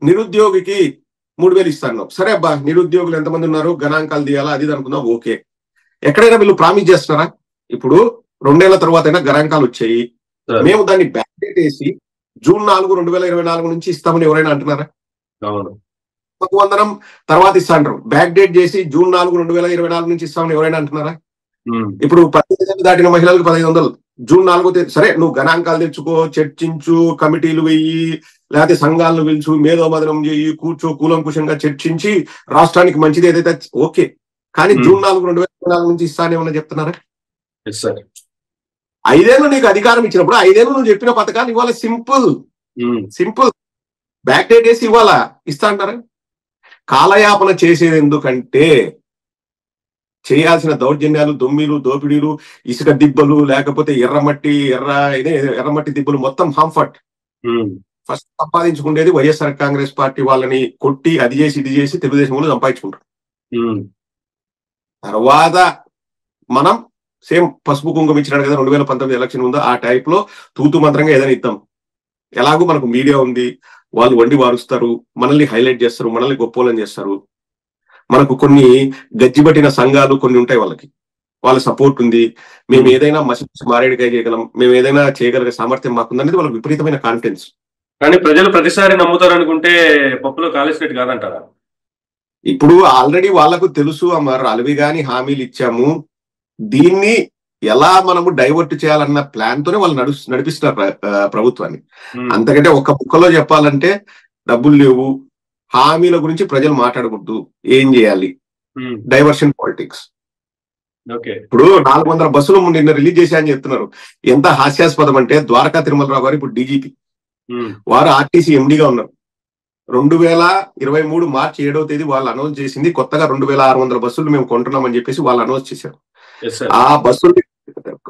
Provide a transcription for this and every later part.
నిరుద్యోగికి 3,000 ఇస్తాను. సరే అబ్బా, నిరుద్యోగులు ఎంతమంది ఉన్నారు, గణాంకాలు తీయాలా, అది అనుకుందాం, ఓకే. ఎక్కడైనా వీళ్ళు ప్రామిస్ చేస్తున్నారా? ఇప్పుడు 2 ఏళ్ల తర్వాత అయినా గణాంకాలు వచ్చాయి, మేము దాన్ని బ్యాక్ డేట్ వేసి జూన్ 4, 2024 నుంచి ఇస్తామని ఎవరైనా అంటున్నారా? వందనం తర్వాత ఇస్తా అంటారు. బ్యాక్ డేట్ చేసి జూన్ 4, 2024 నుంచి ఇస్తామని ఎవరైనా అంటున్నారా? ఇప్పుడు 18 దాటిన మహిళలకు 1500 జూన్ 4 తేదీ. సరే, నువ్వు గణాంకాలు తెచ్చుకో, చర్చించు, కమిటీలు వెయ్యి, లేకపోతే సంఘాలను పిలుచు, మేధోమదనం చేయి, కూర్చో, కూలంకుషంగా చర్చించి రాష్ట్రానికి మంచిది ఏదైతే ఓకే. కానీ జూన్ 4, 2024 నుంచి ఇస్తానేమన్నా చెప్తున్నారా? 5 ఏళ్ళు నీకు అధికారం ఇచ్చినప్పుడు 5 ఏళ్ళు నువ్వు చెప్పిన పథకాలు ఇవాళ సింపుల్ బ్యాక్ డేట్ వేసి ఇవాళ ఇస్తా అంటారా? కాలయాపన చేసేది ఎందుకంటే చేయాల్సిన దౌర్జన్యాలు, దొమ్మిలు, దోపిడీలు, ఇసుక దిబ్బలు, లేకపోతే ఎర్రమట్టి దిబ్బలు మొత్తం హాంఫర్ట్ ఫస్ట్ సంపాదించుకునేది వైఎస్ఆర్ కాంగ్రెస్ పార్టీ వాళ్ళని కొట్టి అది చేసి ఇది చేసి తెలుగుదేశం వాళ్ళు సంపాదించుకుంటారు. తర్వాత మనం సేమ్ పసుపు కుంకుమ ఇచ్చినాడు కదా 2019 ఎలక్షన్ ఉందో ఆ టైప్ లో తూతు మంత్రంగా ఏదైనా ఇద్దాం. ఎలాగో మనకు మీడియా ఉంది, వాళ్ళు వండి వారుస్తారు, మనల్ని హైలైట్ చేస్తారు, మనల్ని గొప్పోలని చేస్తారు. మనకు కొన్ని గజ్జిబట్టిన సంఘాలు కొన్ని ఉంటాయి, వాళ్ళ సపోర్ట్ ఉంది, మేము ఏదైనా మారేడుకాయ చేయగలం, మేము ఏదైనా చేయగలిగే సామర్థ్యం మాకుందనేది వాళ్ళకి విపరీతమైన కాన్ఫిడెన్స్. కానీ ప్రజలు ప్రతిసారి నమ్ముతారు అనుకుంటే పప్పులో కాలేసినట్టు కాదంటారా? ఇప్పుడు ఆల్రెడీ వాళ్ళకు తెలుసు, మరి అలవిగాని హామీలు ఇచ్చాము, దీన్ని ఎలా మనము డైవర్ట్ చేయాలన్న ప్లాన్ తోనే వాళ్ళు నడిపిస్తున్నారు ప్రభుత్వాన్ని. అంతకంటే ఒక్క ముక్కలో చెప్పాలంటే డబ్బులు లేవు, హామీల గురించి ప్రజలు మాట్లాడకూడదు, ఏం చేయాలి, డైవర్షన్ పాలిటిక్స్. ఇప్పుడు 400 బస్సులు నిన్న రిలీజ్ చేశాయని చెప్తున్నారు. ఎంత హాస్యాస్పదం అంటే ద్వారకా తిరుమలరావు గారు ఇప్పుడు డీజీపీ, వారు ఆర్టీసీ ఎండీగా ఉన్నారు. 2023 మార్చి 7వ తేదీ వాళ్ళు అనౌన్స్ చేసింది కొత్తగా 2600 బస్సులు మేము కొంటున్నామని చెప్పేసి వాళ్ళు అనౌన్స్ చేశారు. ఆ బస్సులు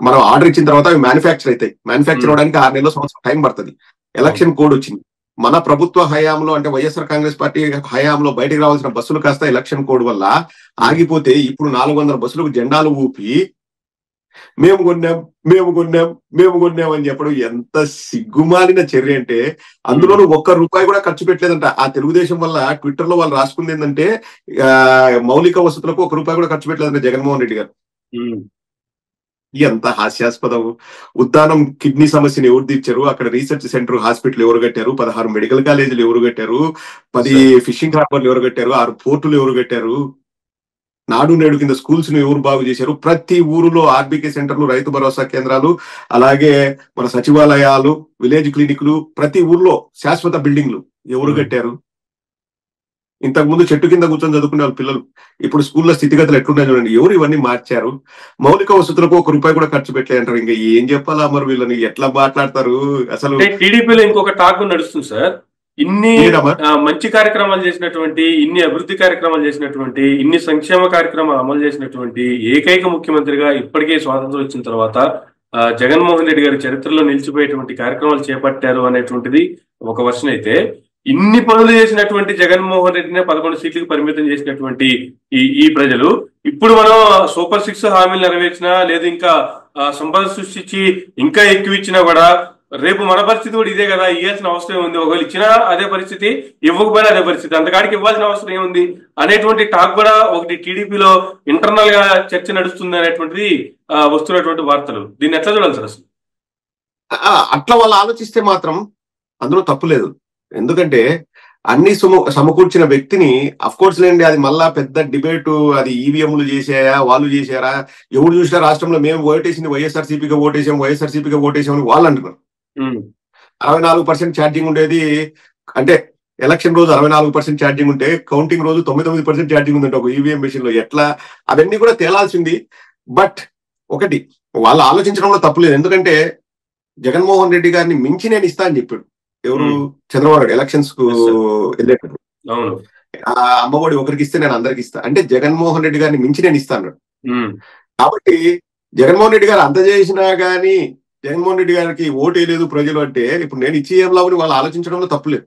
మనం ఆర్డర్ ఇచ్చిన తర్వాత అవి మ్యానుఫ్యాక్చర్ అవుతాయి. మ్యానుఫ్యాక్చర్ అవడానికి 6 నెలల సంవత్సరం టైం పడుతుంది. ఎలక్షన్ కోడ్ వచ్చింది. మన ప్రభుత్వ హయాంలో అంటే వైఎస్ఆర్ కాంగ్రెస్ పార్టీ హయాంలో బయటకు రావాల్సిన బస్సులు కాస్త ఎలక్షన్ కోడ్ వల్ల ఆగిపోతే ఇప్పుడు 400 బస్సులకు జెండాలు ఊపి మేము కొన్నాం అని చెప్పడం ఎంత సిగ్గుమాలిన చర్య అంటే, అందులోనూ ₹1 కూడా ఖర్చు పెట్టలేదంట. ఆ తెలుగుదేశం వల్ల ట్విట్టర్ లో వాళ్ళు రాసుకుంది ఏంటంటే మౌలిక వసతులకు ₹1 కూడా ఖర్చు పెట్టలేదంట జగన్మోహన్ రెడ్డి గారు. ఎంత హాస్యాస్పదం. ఉద్దానం కిడ్నీ సమస్యను ఎవరు తీర్చారు, అక్కడ రీసెర్చ్ సెంటర్ హాస్పిటల్ ఎవరు కట్టారు, 16 మెడికల్ కాలేజీలు ఎవరు కట్టారు, 10 ఫిషింగ్ హార్బర్లు ఎవరు కట్టారు, 6 పోర్టులు ఎవరు కట్టారు, నాడు నేడు కింద స్కూల్స్ ను ఎవరు బాగు చేశారు, ప్రతి ఊరులో ఆర్బీకే సెంటర్లు, రైతు భరోసా కేంద్రాలు, అలాగే మన సచివాలయాలు, విలేజ్ క్లినిక్లు, ప్రతి ఊర్లో శాశ్వత బిల్డింగ్లు ఎవరు కట్టారు. ఇంతకు ముందు చెట్టు కింద కూర్చొని చదువుకునే వాళ్ళ పిల్లలు ఇప్పుడు స్కూల్లో స్థితిగతులు ఎట్లున్నాయి చూడండి. ఎవరు ఇవన్నీ మార్చారు? మౌలిక వసతులకు ₹1 కూడా ఖర్చు పెట్టలే అంటారు. ఇంకా ఏం చెప్పాలా మరి వీళ్ళని, ఎట్లా మాట్లాడతారు అసలు? టీడీపీలో ఇంకొక టాక్ నడుస్తుంది సార్, ఇన్ని మంచి కార్యక్రమాలు చేసినటువంటి, ఇన్ని అభివృద్ధి కార్యక్రమాలు చేసినటువంటి, ఇన్ని సంక్షేమ కార్యక్రమాలు అమలు చేసినటువంటి ఏకైక ముఖ్యమంత్రిగా ఇప్పటికే స్వాతంత్రం వచ్చిన తర్వాత జగన్మోహన్ రెడ్డి గారి చరిత్రలో నిలిచిపోయేటువంటి కార్యక్రమాలు చేపట్టారు అనేటువంటిది ఒక వర్షన్ అయితే, ఇన్ని పనులు చేసినటువంటి జగన్మోహన్ రెడ్డిని 11 సీట్లకు పరిమితం చేసినటువంటి ఈ ప్రజలు ఇప్పుడు మనం సూపర్ 6 హామీలు నెరవేర్చినా లేదు, ఇంకా సంపద సృష్టించి ఇంకా ఎక్కువ ఇచ్చినా కూడా రేపు మన పరిస్థితి కూడా ఇదే కదా, ఇవ్వాల్సిన అవసరం ఏముంది, ఒకవేళ ఇచ్చినా అదే పరిస్థితి, ఇవ్వకపోయినా అదే పరిస్థితి, అంతకాడికి ఇవ్వాల్సిన అవసరం ఏముంది అనేటువంటి టాక్ కూడా ఒకటి టీడీపీలో ఇంటర్నల్ గా చర్చ నడుస్తుంది అనేటువంటిది వస్తున్నటువంటి వార్తలు. దీన్ని ఎట్లా చూడాలి సార్ అసలు? అట్లా వాళ్ళు ఆలోచిస్తే మాత్రం అందులో తప్పులేదు. ఎందుకంటే అన్ని సమకూర్చిన వ్యక్తిని అఫ్కోర్స్ లేండి, అది మళ్ళా పెద్ద డిబేటు, అది ఈవీఎంలు చేసాయా వాళ్ళు చేశారా, ఎవరు చూసినా రాష్ట్రంలో మేము ఓటేసింది వైఎస్ఆర్సీపీగా ఓటేసామని వాళ్ళు అంటున్నారు. 64% ఛార్జింగ్ ఉండేది, అంటే ఎలక్షన్ రోజు 64% ఛార్జింగ్ ఉంటే కౌంటింగ్ రోజు 99% ఛార్జింగ్ ఉందంటే ఒక ఈవీఎం మెషిన్ లో. ఎట్లా అవన్నీ కూడా తేలాల్సింది. బట్ ఒకటి వాళ్ళు ఆలోచించడంలో తప్పులేదు. ఎందుకంటే జగన్మోహన్ రెడ్డి గారిని మించి నేను ఇస్తా అని చెప్పాడు ఎవరు, చంద్రబాబు నాయుడు ఎలక్షన్స్ కు వెళ్ళేటప్పుడు. అమ్మఒడి ఒకరికి ఇస్తే నేను అందరికి ఇస్తా అంటే జగన్మోహన్ రెడ్డి గారిని మించి నేను ఇస్తా అన్నాడు. కాబట్టి జగన్మోహన్ రెడ్డి గారు అంత చేసినా గానీ జగన్మోహన్ రెడ్డి గారికి ఓటేయలేదు ప్రజలు అంటే ఇప్పుడు నేను ఇచ్చి ఏం లాభం వాళ్ళు ఆలోచించడంలో తప్పులేదు.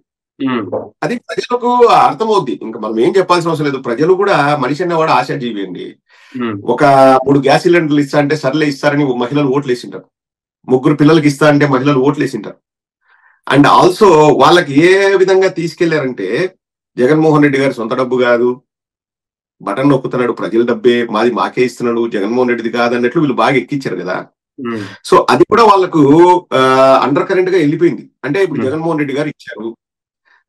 అది ప్రజలకు అర్థమవుద్ది. ఇంకా మనం ఏం చెప్పాల్సిన అవసరం లేదు. ప్రజలు కూడా మనిషి అన్నవాడు ఆశాజీవి అండి. ఒక 3 గ్యాస్ సిలిండర్లు ఇస్తా అంటే సర్లే ఇస్తారని మహిళలు ఓట్లు వేసింటారు. 3 పిల్లలకి ఇస్తా అంటే మహిళలు ఓట్లు వేసింటారు. అండ్ ఆల్సో వాళ్ళకి ఏ విధంగా తీసుకెళ్లారంటే, జగన్మోహన్ రెడ్డి గారి సొంత డబ్బు కాదు, బటన్ నొక్కుతున్నాడు, ప్రజల డబ్బే, మాది మాకే ఇస్తున్నాడు, జగన్మోహన్ రెడ్డిది కాదన్నట్లు వీళ్ళు బాగా ఎక్కించారు కదా. సో అది కూడా వాళ్ళకు అండర్ కరెంట్ గా వెళ్ళిపోయింది. అంటే ఇప్పుడు జగన్మోహన్ రెడ్డి గారు ఇచ్చారు,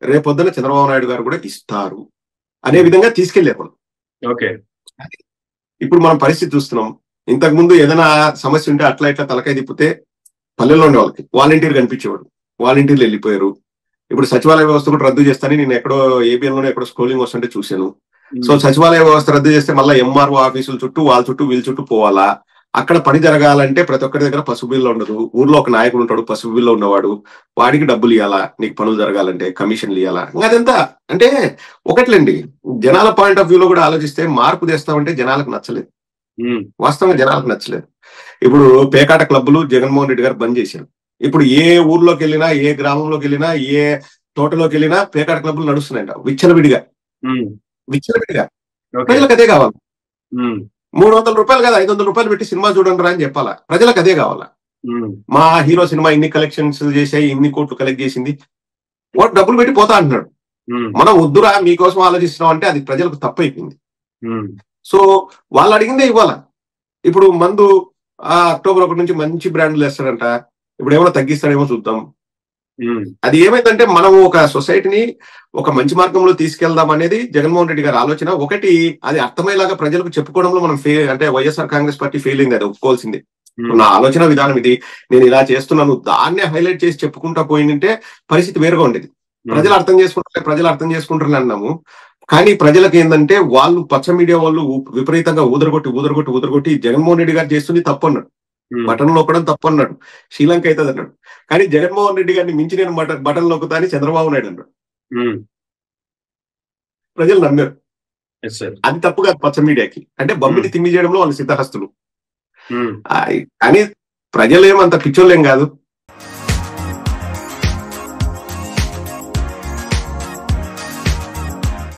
రేపొద్దున చంద్రబాబు నాయుడు గారు కూడా ఇస్తారు అనే విధంగా తీసుకెళ్లారు. ఓకే, ఇప్పుడు మనం పరిస్థితి చూస్తున్నాం. ఇంతకు ముందు ఏదైనా సమస్య ఉంటే అట్లా ఇట్లా తలకాయ తిప్పితే పల్లెల్లో ఉండే వాళ్ళకి వాలంటీర్ కనిపించేవాడు, వాలంటీర్లు వెళ్ళిపోయారు. ఇప్పుడు సచివాలయ వ్యవస్థ కూడా రద్దు చేస్తానని నేను ఎక్కడో ఏబిఎన్ లోనే ఎక్కడో స్క్రోలింగ్ వస్తుంటే చూశాను. సో సచివాలయ వ్యవస్థ రద్దు చేస్తే మళ్ళీ ఎంఆర్ఓ ఆఫీసుల చుట్టూ వాళ్ళ చుట్టూ వీళ్ళ చుట్టూ పోవాలా. అక్కడ పని జరగాలంటే ప్రతి ఒక్కరి దగ్గర పసుపు బిల్లు ఉండదు. ఊర్లో ఒక నాయకుడు ఉంటాడు, పసుపు బిల్లు ఉన్నవాడు, వాడికి డబ్బులు ఇవ్వాలా, నీకు పనులు జరగాలంటే కమిషన్లు ఇవ్వాలా. ఇంకా అదంతా అంటే ఒకట్లేండి, జనాల పాయింట్ ఆఫ్ వ్యూలో కూడా ఆలోచిస్తే మార్పు తెస్తామంటే జనాలకు నచ్చలేదు, వాస్తవంగా జనాలకు నచ్చలేదు. ఇప్పుడు పేకాట క్లబ్బులు జగన్మోహన్ రెడ్డి గారు బంద్ చేశారు. ఇప్పుడు ఏ ఊర్లోకి వెళ్ళినా, ఏ గ్రామంలోకి వెళ్ళినా, ఏ తోటలోకి వెళ్ళినా పేకాట క్లబ్బులు నడుస్తున్నాయంట విచ్చలవిడిగా. ప్రజలకు అదే కావాలి. 300 రూపాయలు కదా, 500 రూపాయలు పెట్టి సినిమా చూడండి రా అని చెప్పాలా. ప్రజలకు అదే కావాలా. మా హీరో సినిమా ఇన్ని కలెక్షన్స్ చేసాయి, ఇన్ని కోట్లు కలెక్ట్ చేసింది, వాడు డబ్బులు పెట్టి పోతా అంటున్నాడు. మనం వద్దురా మీకోసం ఆలోచిస్తున్నాం అంటే అది ప్రజలకు తప్పైపోయింది. సో వాళ్ళు అడిగిందే ఇవ్వాలా. ఇప్పుడు మందు అక్టోబర్ 1 నుంచి మంచి బ్రాండ్లు వేస్తాడంట, ఇప్పుడు ఏమైనా తగ్గిస్తాడేమో చూద్దాం. అది ఏమైందంటే మనం ఒక సొసైటీని ఒక మంచి మార్గంలో తీసుకెళ్దాం అనేది జగన్మోహన్ రెడ్డి గారి ఆలోచన. ఒకటి, అది అర్థమయ్యేలాగా ప్రజలకు చెప్పుకోవడంలో మనం అంటే వైఎస్ఆర్ కాంగ్రెస్ పార్టీ ఫెయిల్ అయింది, అది ఒప్పుకోవాల్సింది. నా ఆలోచన విధానం ఇది, నేను ఇలా చేస్తున్నాను, దాన్నే హైలైట్ చేసి చెప్పుకుంటా పోయిందంటే పరిస్థితి వేరుగా ఉండేది. ప్రజలు అర్థం చేసుకుంటారని అన్నాము. కానీ ప్రజలకు ఏంటంటే వాళ్ళు పచ్చ మీడియా వాళ్ళు విపరీతంగా ఊదరగొట్టి జగన్మోహన్ రెడ్డి గారు చేస్తుంది తప్పు అన్నాడు, బటన్ నొక్కడం తప్పు అన్నాడు, శ్రీలంక అవుతుంది అన్నాడు. కానీ జగన్మోహన్ రెడ్డి గారిని మించి నేను బటన్ నొక్కుతా అని చంద్రబాబు నాయుడు అన్నాడు. ప్రజలు నమ్మారు. అది తప్పు కాదు పచ్చ మీడియాకి, అంటే బొమ్మిని తిమ్మి చేయడంలో వాళ్ళు సిద్ధహస్తులు. కానీ ప్రజలేమంత పిచ్చోళ్ళేం కాదు.